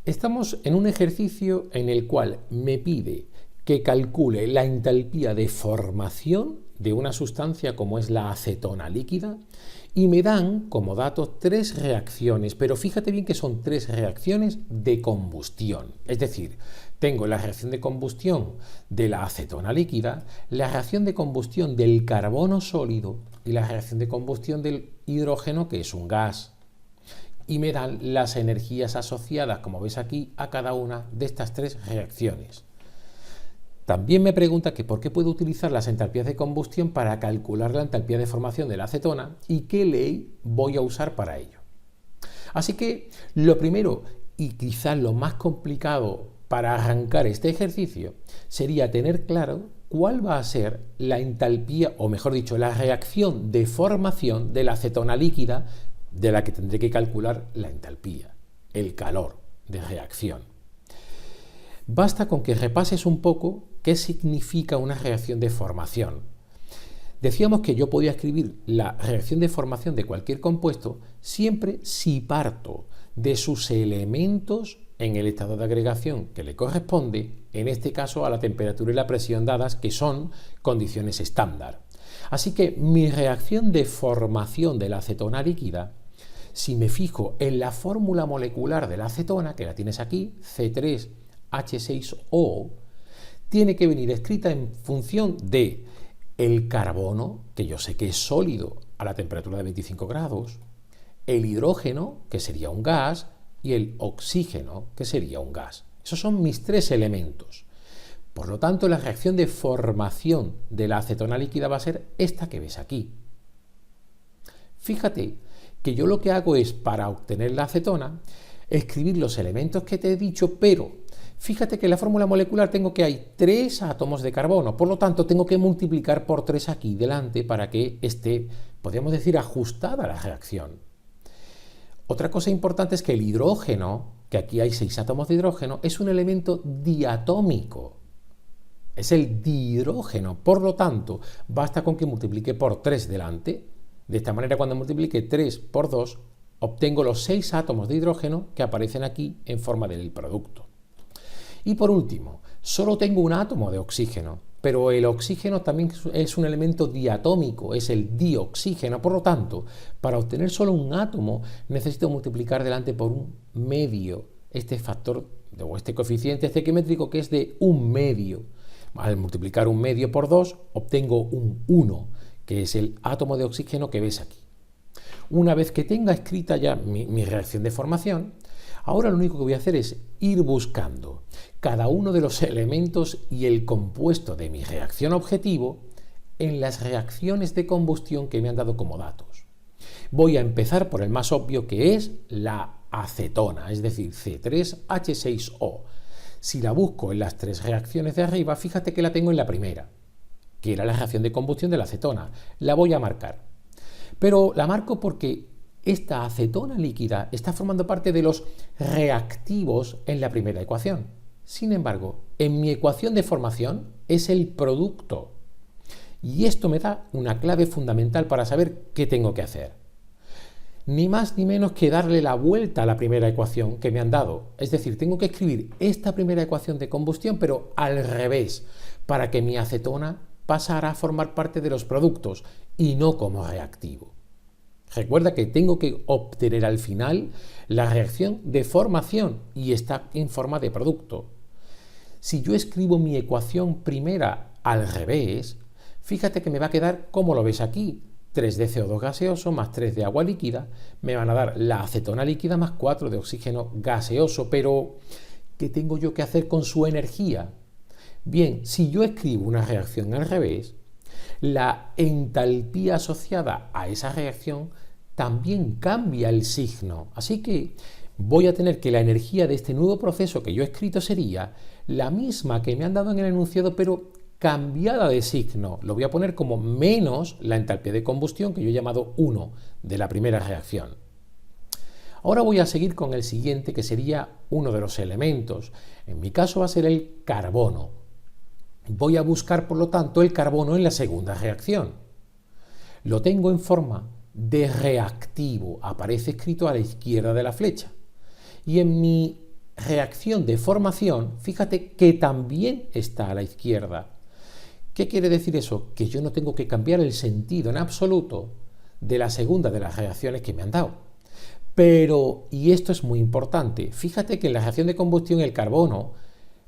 Estamos en un ejercicio en el cual me pide que calcule la entalpía de formación de una sustancia como es la acetona líquida y me dan como datos 3 reacciones, pero fíjate bien que son 3 reacciones de combustión. Es decir, tengo la reacción de combustión de la acetona líquida, la reacción de combustión del carbono sólido y la reacción de combustión del hidrógeno, que es un gas. Y me dan las energías asociadas, como ves aquí, a cada una de estas 3 reacciones. También me pregunta que por qué puedo utilizar las entalpías de combustión para calcular la entalpía de formación de la acetona y qué ley voy a usar para ello. Así que lo primero y quizás lo más complicado para arrancar este ejercicio sería tener claro cuál va a ser la entalpía, o mejor dicho, la reacción de formación de la acetona líquida de la que tendré que calcular la entalpía, el calor de reacción. Basta con que repases un poco qué significa una reacción de formación. Decíamos que yo podía escribir la reacción de formación de cualquier compuesto siempre si parto de sus elementos en el estado de agregación que le corresponde, en este caso a la temperatura y la presión dadas, que son condiciones estándar. Así que mi reacción de formación de la acetona líquida, si me fijo en la fórmula molecular de la acetona, que la tienes aquí, C3H6O, tiene que venir escrita en función de el carbono, que yo sé que es sólido a la temperatura de 25 grados, el hidrógeno, que sería un gas, y el oxígeno, que sería un gas. Esos son mis 3 elementos. Por lo tanto, la reacción de formación de la acetona líquida va a ser esta que ves aquí. Fíjate que yo lo que hago es, para obtener la acetona, escribir los elementos que te he dicho, pero fíjate que en la fórmula molecular tengo que hay 3 átomos de carbono, por lo tanto tengo que multiplicar por 3 aquí delante para que esté, podríamos decir, ajustada la reacción. Otra cosa importante es que el hidrógeno, que aquí hay 6 átomos de hidrógeno, es un elemento diatómico. Es el dihidrógeno, por lo tanto, basta con que multiplique por 3 delante. De esta manera, cuando multiplique 3 por 2, obtengo los 6 átomos de hidrógeno que aparecen aquí en forma del producto. Y por último, solo tengo un átomo de oxígeno, pero el oxígeno también es un elemento diatómico, es el dioxígeno. Por lo tanto, para obtener solo un átomo necesito multiplicar delante por un medio este factor o este coeficiente estequiométrico, que es de un medio. Al multiplicar un medio por 2 obtengo un 1, que es el átomo de oxígeno que ves aquí. Una vez que tenga escrita ya mi reacción de formación, ahora lo único que voy a hacer es ir buscando cada uno de los elementos y el compuesto de mi reacción objetivo en las reacciones de combustión que me han dado como datos. Voy a empezar por el más obvio, que es la acetona, es decir, C3H6O. Si la busco en las 3 reacciones de arriba, fíjate que la tengo en la primera, que era la reacción de combustión de la acetona. La voy a marcar. Pero la marco porque esta acetona líquida está formando parte de los reactivos en la primera ecuación. Sin embargo, en mi ecuación de formación es el producto. Y esto me da una clave fundamental para saber qué tengo que hacer. Ni más ni menos que darle la vuelta a la primera ecuación que me han dado. Es decir, tengo que escribir esta primera ecuación de combustión, pero al revés, para que mi acetona pasara a formar parte de los productos y no como reactivo. Recuerda que tengo que obtener al final la reacción de formación y está en forma de producto. Si yo escribo mi ecuación primera al revés, fíjate que me va a quedar como lo ves aquí. 3 de CO2 gaseoso más 3 de agua líquida me van a dar la acetona líquida más 4 de oxígeno gaseoso. Pero, ¿qué tengo yo que hacer con su energía? Bien, si yo escribo una reacción al revés, la entalpía asociada a esa reacción también cambia el signo. Así que voy a tener que la energía de este nuevo proceso que yo he escrito sería la misma que me han dado en el enunciado, pero cambiada de signo. Lo voy a poner como menos la entalpía de combustión, que yo he llamado 1, de la primera reacción. Ahora voy a seguir con el siguiente, que sería uno de los elementos. En mi caso va a ser el carbono. Voy a buscar, por lo tanto, el carbono en la segunda reacción. Lo tengo en forma de reactivo, aparece escrito a la izquierda de la flecha. Y en mi reacción de formación, fíjate que también está a la izquierda. ¿Qué quiere decir eso? Que yo no tengo que cambiar el sentido en absoluto de la segunda de las reacciones que me han dado. Pero, y esto es muy importante, fíjate que en la reacción de combustión el carbono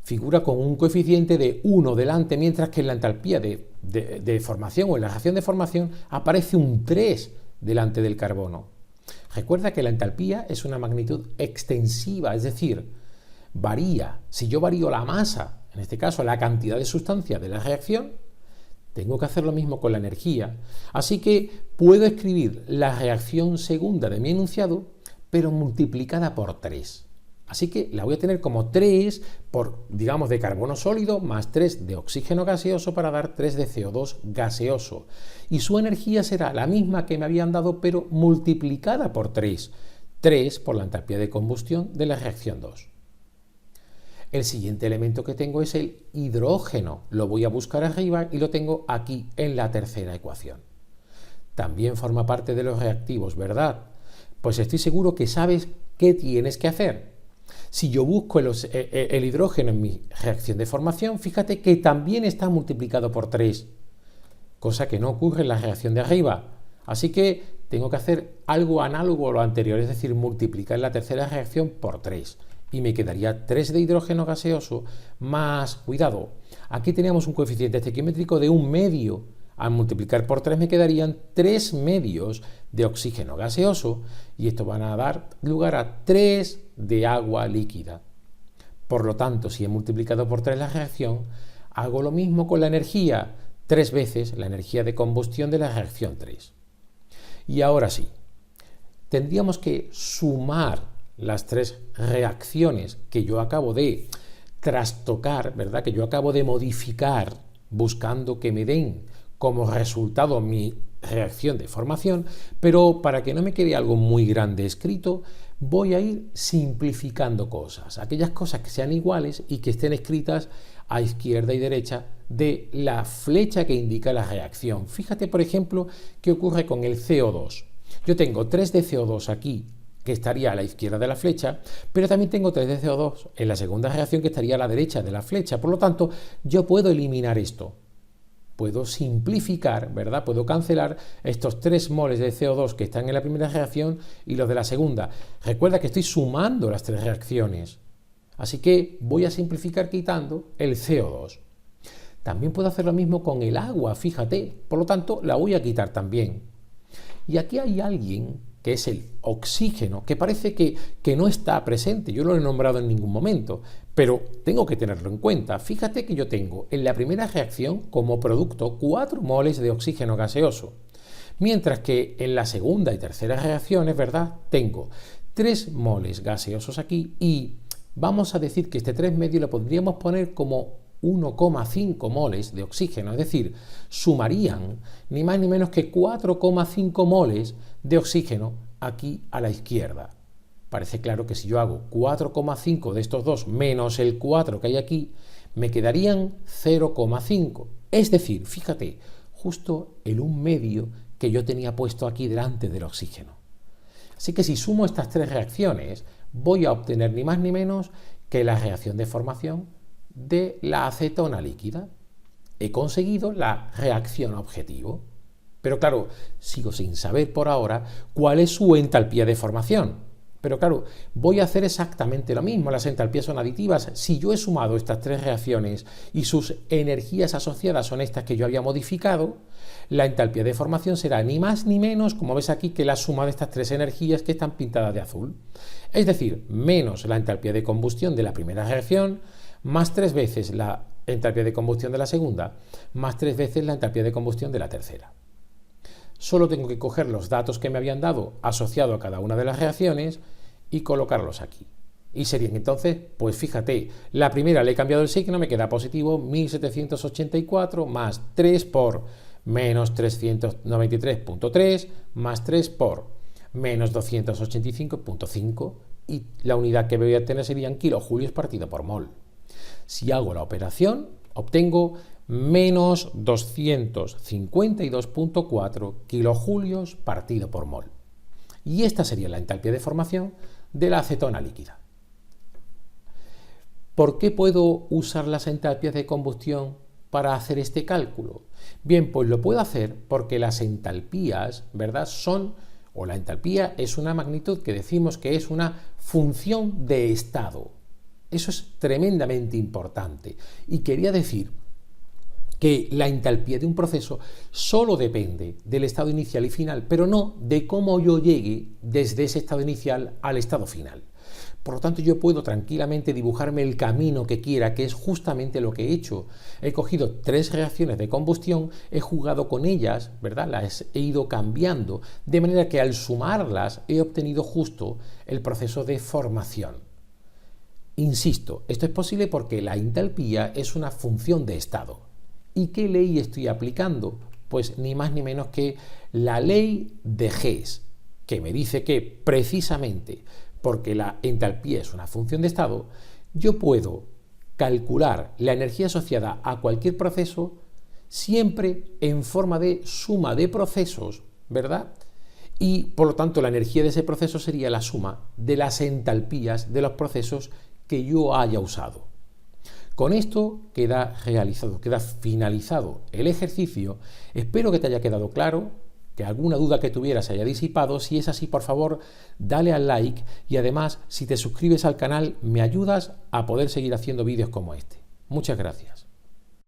figura con un coeficiente de 1 delante, mientras que en la entalpía de formación o en la reacción de formación aparece un 3 delante del carbono. Recuerda que la entalpía es una magnitud extensiva, es decir, varía. Si yo varío la masa, en este caso la cantidad de sustancia de la reacción, tengo que hacer lo mismo con la energía. Así que puedo escribir la reacción segunda de mi enunciado, pero multiplicada por 3. Así que la voy a tener como 3 por, digamos, de carbono sólido más 3 de oxígeno gaseoso para dar 3 de CO2 gaseoso. Y su energía será la misma que me habían dado, pero multiplicada por 3. 3 por la entalpía de combustión de la reacción 2. El siguiente elemento que tengo es el hidrógeno. Lo voy a buscar arriba y lo tengo aquí en la tercera ecuación. También forma parte de los reactivos, ¿verdad? Pues estoy seguro que sabes qué tienes que hacer. Si yo busco el hidrógeno en mi reacción de formación, fíjate que también está multiplicado por 3, cosa que no ocurre en la reacción de arriba. Así que tengo que hacer algo análogo a lo anterior, es decir, multiplicar la tercera reacción por 3. Y me quedaría 3 de hidrógeno gaseoso más, cuidado, aquí teníamos un coeficiente estequiométrico de 1/2. Al multiplicar por 3 me quedarían 3/2 de oxígeno gaseoso y esto van a dar lugar a 3 de agua líquida. Por lo tanto, si he multiplicado por 3 la reacción, hago lo mismo con la energía, 3 veces la energía de combustión de la reacción 3. Y ahora sí, tendríamos que sumar las 3 reacciones que yo acabo de trastocar, ¿verdad? Que yo acabo de modificar buscando que me den como resultado mi reacción de formación, pero para que no me quede algo muy grande escrito, voy a ir simplificando cosas, aquellas cosas que sean iguales y que estén escritas a izquierda y derecha de la flecha que indica la reacción. Fíjate, por ejemplo, qué ocurre con el CO2. Yo tengo 3 de CO2 aquí, que estaría a la izquierda de la flecha, pero también tengo 3 de CO2 en la segunda reacción que estaría a la derecha de la flecha. Por lo tanto, yo puedo eliminar esto. Puedo simplificar, ¿verdad? Puedo cancelar estos 3 moles de CO2 que están en la primera reacción y los de la segunda. Recuerda que estoy sumando las 3 reacciones. Así que voy a simplificar quitando el CO2. También puedo hacer lo mismo con el agua, fíjate. Por lo tanto, la voy a quitar también. Y aquí hay alguien que es el oxígeno, que parece que no está presente, yo no lo he nombrado en ningún momento, pero tengo que tenerlo en cuenta. Fíjate que yo tengo en la primera reacción como producto 4 moles de oxígeno gaseoso, mientras que en la segunda y tercera reacciones, ¿verdad?, tengo 3 moles gaseosos aquí y vamos a decir que este 3,5 lo podríamos poner como 1,5 moles de oxígeno, es decir, sumarían ni más ni menos que 4,5 moles de oxígeno aquí a la izquierda. Parece claro que si yo hago 4,5 de estos dos menos el 4 que hay aquí, me quedarían 0,5. Es decir, fíjate, justo el 1/2 que yo tenía puesto aquí delante del oxígeno. Así que si sumo estas 3 reacciones, voy a obtener ni más ni menos que la reacción de formación de la acetona líquida. He conseguido la reacción objetivo. Pero claro, sigo sin saber por ahora cuál es su entalpía de formación. Pero claro, voy a hacer exactamente lo mismo. Las entalpías son aditivas. Si yo he sumado estas 3 reacciones y sus energías asociadas son estas que yo había modificado, la entalpía de formación será ni más ni menos, como ves aquí, que la suma de estas 3 energías que están pintadas de azul. Es decir, menos la entalpía de combustión de la primera reacción, más 3 veces la entalpía de combustión de la segunda, más 3 veces la entalpía de combustión de la tercera. Solo tengo que coger los datos que me habían dado asociado a cada una de las reacciones y colocarlos aquí. Y serían entonces, pues fíjate, la primera le he cambiado el signo, me queda positivo 1784 más 3 por menos 393.3 más 3 por menos 285.5 y la unidad que voy a tener serían kilojulios partido por mol. Si hago la operación, obtengo menos 252.4 kilojulios partido por mol. Y esta sería la entalpía de formación de la acetona líquida. ¿Por qué puedo usar las entalpías de combustión para hacer este cálculo? Bien, pues lo puedo hacer porque las entalpías, ¿verdad? O la entalpía es una magnitud que decimos que es una función de estado. Eso es tremendamente importante. Y quería decir que la entalpía de un proceso solo depende del estado inicial y final, pero no de cómo yo llegue desde ese estado inicial al estado final. Por lo tanto, yo puedo tranquilamente dibujarme el camino que quiera, que es justamente lo que he hecho. He cogido 3 reacciones de combustión, he jugado con ellas, ¿verdad? Las he ido cambiando, de manera que al sumarlas he obtenido justo el proceso de formación. Insisto, esto es posible porque la entalpía es una función de estado. ¿Y qué ley estoy aplicando? Pues ni más ni menos que la ley de Hess, que me dice que precisamente porque la entalpía es una función de estado, yo puedo calcular la energía asociada a cualquier proceso siempre en forma de suma de procesos, ¿verdad? Y por lo tanto la energía de ese proceso sería la suma de las entalpías de los procesos que yo haya usado. Con esto queda realizado, queda finalizado el ejercicio. Espero que te haya quedado claro, que alguna duda que tuvieras se haya disipado. Si es así, por favor, dale al like y además, si te suscribes al canal, me ayudas a poder seguir haciendo vídeos como este. Muchas gracias.